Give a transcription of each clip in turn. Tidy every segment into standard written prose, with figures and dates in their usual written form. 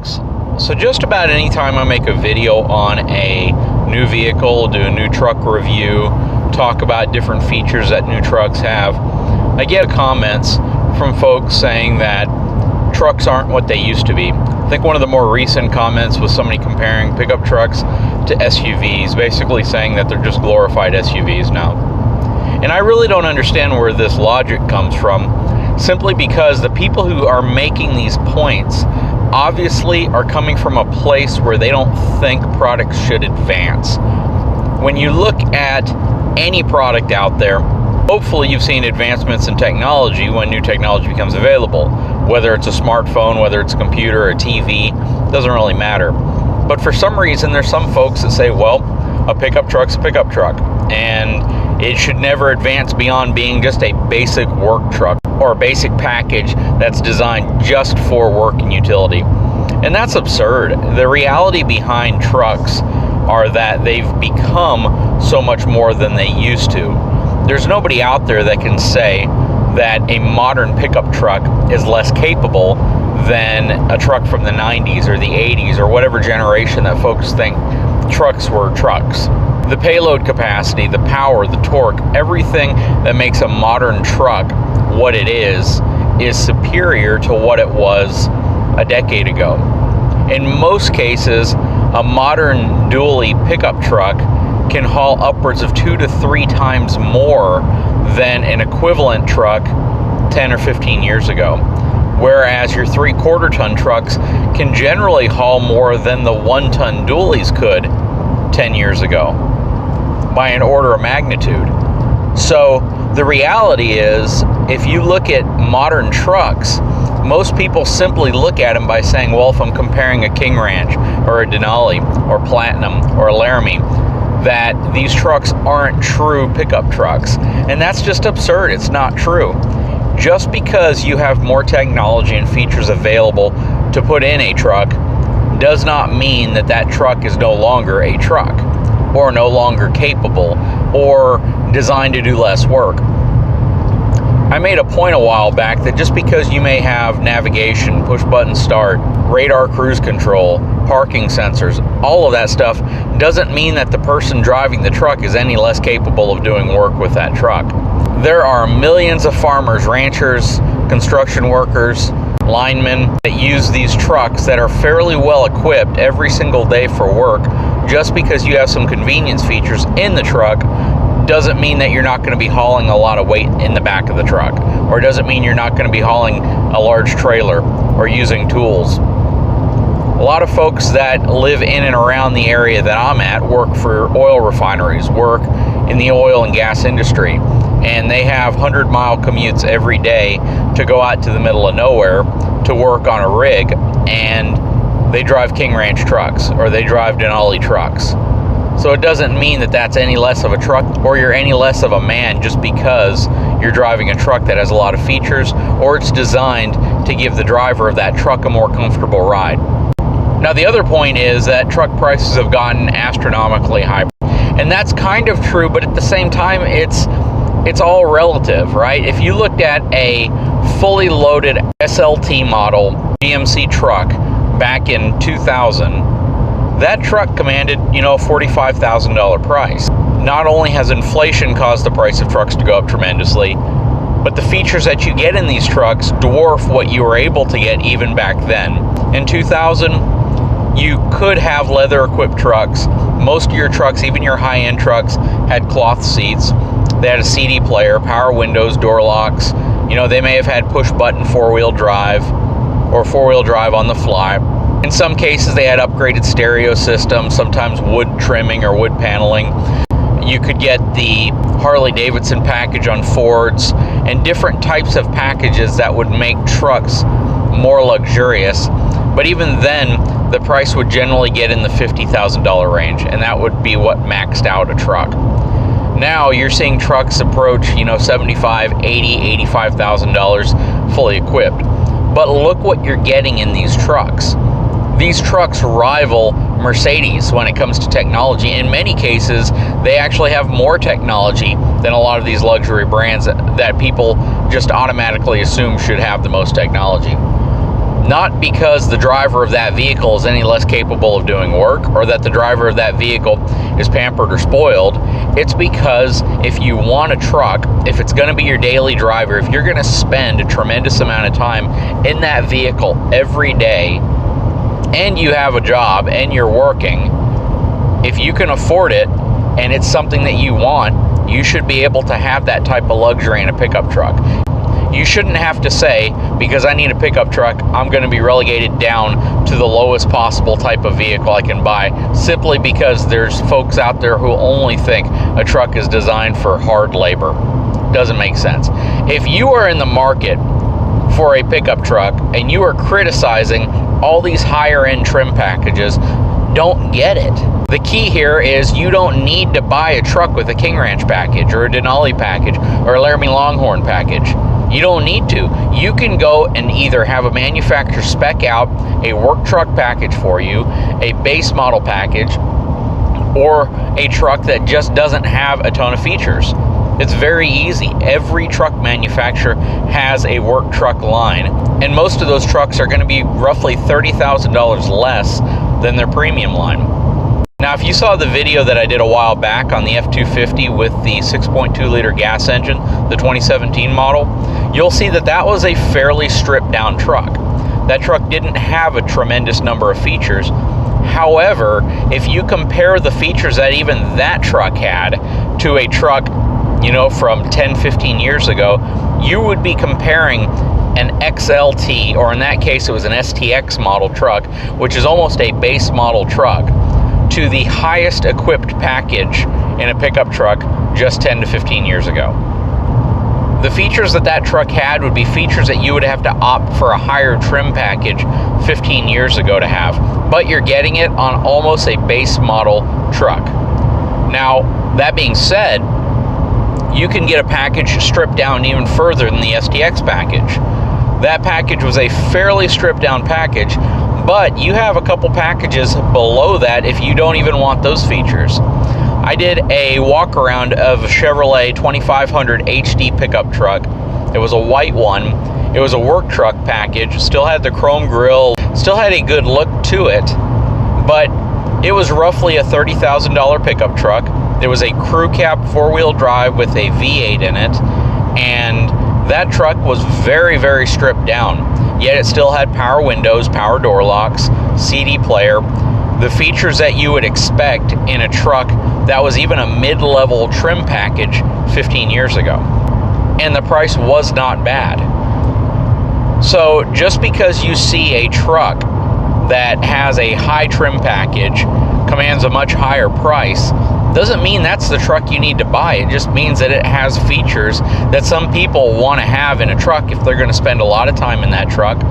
trucks. So just about any time I make a video on a new vehicle, do a new truck review, talk about different features that new trucks have, I get comments from folks saying that trucks aren't what they used to be. I think one of the more recent comments was somebody comparing pickup trucks to SUVs, basically saying that they're just glorified SUVs now. And I really don't understand where this logic comes from, simply because the people who are making these points obviously are coming from a place where they don't think products should advance. When you look at any product out there, hopefully you've seen advancements in technology when new technology becomes available. Whether it's a smartphone, whether it's a computer, a TV, doesn't really matter. But for some reason, there's some folks that say, well, a pickup truck's a pickup truck, and it should never advance beyond being just a basic work truck or a basic package that's designed just for work and utility. And that's absurd. The reality behind trucks are that they've become so much more than they used to. There's nobody out there that can say that a modern pickup truck is less capable than a truck from the 90s or the 80s or whatever generation that folks think trucks were trucks. The payload capacity, the power, the torque, everything that makes a modern truck what it is superior to what it was a decade ago. In most cases, a modern dually pickup truck can haul upwards of 2 to 3 times more than an equivalent truck 10 or 15 years ago. Whereas your 3/4 ton trucks can generally haul more than the 1-ton dualies could 10 years ago by an order of magnitude. So the reality is, if you look at modern trucks, most people simply look at them by saying, well, if I'm comparing a King Ranch or a Denali or Platinum or a Laramie, that these trucks aren't true pickup trucks. And that's just absurd. It's not true. Just because you have more technology and features available to put in a truck does not mean that that truck is no longer a truck or no longer capable or designed to do less work. I made a point a while back that just because you may have navigation, push button start, radar cruise control, parking sensors, all of that stuff doesn't mean that the person driving the truck is any less capable of doing work with that truck. There are millions of farmers, ranchers, construction workers, linemen that use these trucks that are fairly well equipped every single day for work. Just because you have some convenience features in the truck doesn't mean that you're not going to be hauling a lot of weight in the back of the truck, or doesn't mean you're not going to be hauling a large trailer or using tools. A lot of folks that live in and around the area that I'm at work for oil refineries, work in the oil and gas industry, and they have 100-mile commutes every day to go out to the middle of nowhere to work on a rig, and they drive King Ranch trucks or they drive Denali trucks. So it doesn't mean that that's any less of a truck or you're any less of a man just because you're driving a truck that has a lot of features or it's designed to give the driver of that truck a more comfortable ride. Now, the other point is that truck prices have gotten astronomically high. And that's kind of true, but at the same time, it's all relative, right? If you looked at a fully loaded SLT model GMC truck back in 2000, that truck commanded, a $45,000 price. Not only has inflation caused the price of trucks to go up tremendously, but the features that you get in these trucks dwarf what you were able to get even back then. In 2000, you could have leather-equipped trucks. Most of your trucks, even your high-end trucks, had cloth seats. They had a CD player, power windows, door locks. They may have had push-button four-wheel drive or four-wheel drive on the fly. In some cases, they had upgraded stereo systems, sometimes wood trimming or wood paneling. You could get the Harley-Davidson package on Fords and different types of packages that would make trucks more luxurious. But even then, the price would generally get in the $50,000 range, and that would be what maxed out a truck. Now you're seeing trucks approach, $75,000, $80,000, $85,000 fully equipped. But look what you're getting in these trucks. These trucks rival Mercedes when it comes to technology. In many cases, they actually have more technology than a lot of these luxury brands that people just automatically assume should have the most technology. Not because the driver of that vehicle is any less capable of doing work, or that the driver of that vehicle is pampered or spoiled. It's because if you want a truck, if it's going to be your daily driver, if you're going to spend a tremendous amount of time in that vehicle every day, and you have a job and you're working, if you can afford it and it's something that you want, you should be able to have that type of luxury in a pickup truck. You shouldn't have to say, because I need a pickup truck, I'm going to be relegated down to the lowest possible type of vehicle I can buy, simply because there's folks out there who only think a truck is designed for hard labor. Doesn't make sense. If you are in the market for a pickup truck and you are criticizing all these higher end trim packages, don't get it. The key here is you don't need to buy a truck with a King Ranch package or a Denali package or a Laramie Longhorn package. You don't need to. You can go and either have a manufacturer spec out a work truck package for you, a base model package, or a truck that just doesn't have a ton of features. It's very easy. Every truck manufacturer has a work truck line, and most of those trucks are going to be roughly $30,000 less than their premium line. Now, if you saw the video that I did a while back on the F-250 with the 6.2 liter gas engine, the 2017 model, you'll see that that was a fairly stripped down truck. That truck didn't have a tremendous number of features. However, if you compare the features that even that truck had to a truck, you know, from 10, 15 years ago, you would be comparing an XLT, or in that case it was an STX model truck, which is almost a base model truck, to the highest equipped package in a pickup truck just 10 to 15 years ago. The features that that truck had would be features that you would have to opt for a higher trim package 15 years ago to have, but you're getting it on almost a base model truck. Now, that being said, you can get a package stripped down even further than the STX package. That package was a fairly stripped down package, but you have a couple packages below that if you don't even want those features. I did a walk around of a Chevrolet 2500 HD pickup truck. It was a white one. It was a work truck package, still had the chrome grille, still had a good look to it, but it was roughly a $30,000 pickup truck. There was a crew cab 4-wheel drive with a V8 in it, and that truck was very, very stripped down, yet it still had power windows, power door locks, CD player, the features that you would expect in a truck that was even a mid-level trim package 15 years ago. And the price was not bad. So just because you see a truck that has a high trim package, commands a much higher price, doesn't mean that's the truck you need to buy. It just means that it has features that some people want to have in a truck if they're going to spend a lot of time in that truck.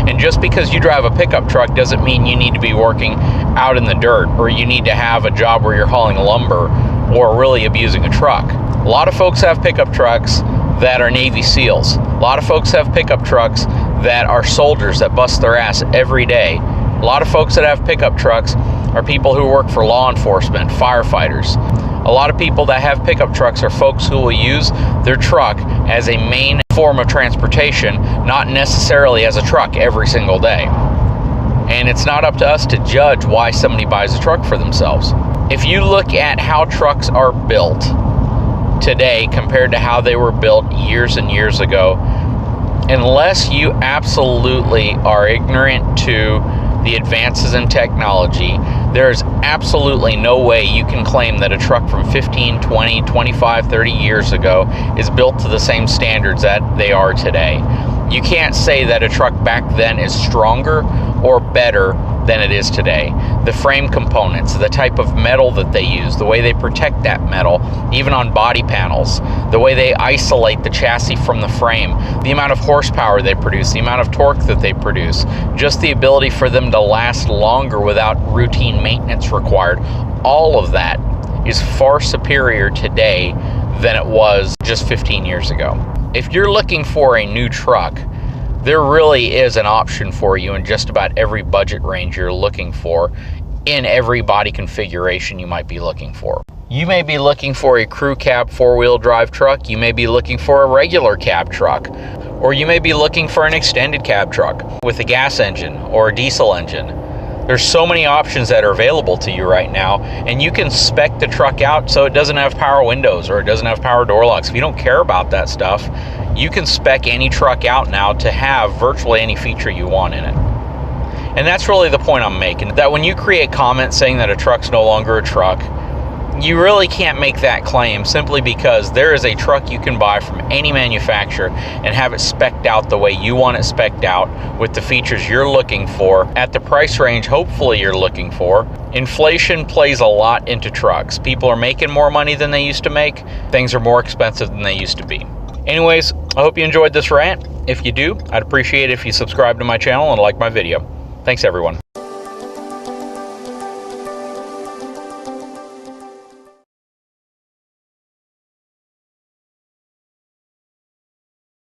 And just because you drive a pickup truck doesn't mean you need to be working out in the dirt, or you need to have a job where you're hauling lumber or really abusing a truck. A lot of folks have pickup trucks that are Navy SEALs. A lot of folks have pickup trucks that are soldiers that bust their ass every day. A lot of folks that have pickup trucks are people who work for law enforcement, firefighters. A lot of people that have pickup trucks are folks who will use their truck as a main form of transportation, not necessarily as a truck every single day. And it's not up to us to judge why somebody buys a truck for themselves. If you look at how trucks are built today compared to how they were built years and years ago, unless you absolutely are ignorant to the advances in technology, there's absolutely no way you can claim that a truck from 15, 20, 25, 30 years ago is built to the same standards that they are today. You can't say that a truck back then is stronger or better than it is today. The frame components, the type of metal that they use, the way they protect that metal, even on body panels, the way they isolate the chassis from the frame, the amount of horsepower they produce, the amount of torque that they produce, just the ability for them to last longer without routine maintenance required, all of that is far superior today than it was just 15 years ago. If you're looking for a new truck, there really is an option for you in just about every budget range you're looking for, in every body configuration you might be looking for. You may be looking for a crew cab 4-wheel drive truck. You may be looking for a regular cab truck. Or you may be looking for an extended cab truck with a gas engine or a diesel engine. There's so many options that are available to you right now, and you can spec the truck out so it doesn't have power windows or it doesn't have power door locks. If you don't care about that stuff, you can spec any truck out now to have virtually any feature you want in it. And that's really the point I'm making, that when you create comments saying that a truck's no longer a truck, you really can't make that claim simply because there is a truck you can buy from any manufacturer and have it spec'd out the way you want it spec'd out, with the features you're looking for at the price range hopefully you're looking for. Inflation plays a lot into trucks. People are making more money than they used to make. Things are more expensive than they used to be. Anyways, I hope you enjoyed this rant. If you do, I'd appreciate it if you subscribe to my channel and like my video. Thanks, everyone.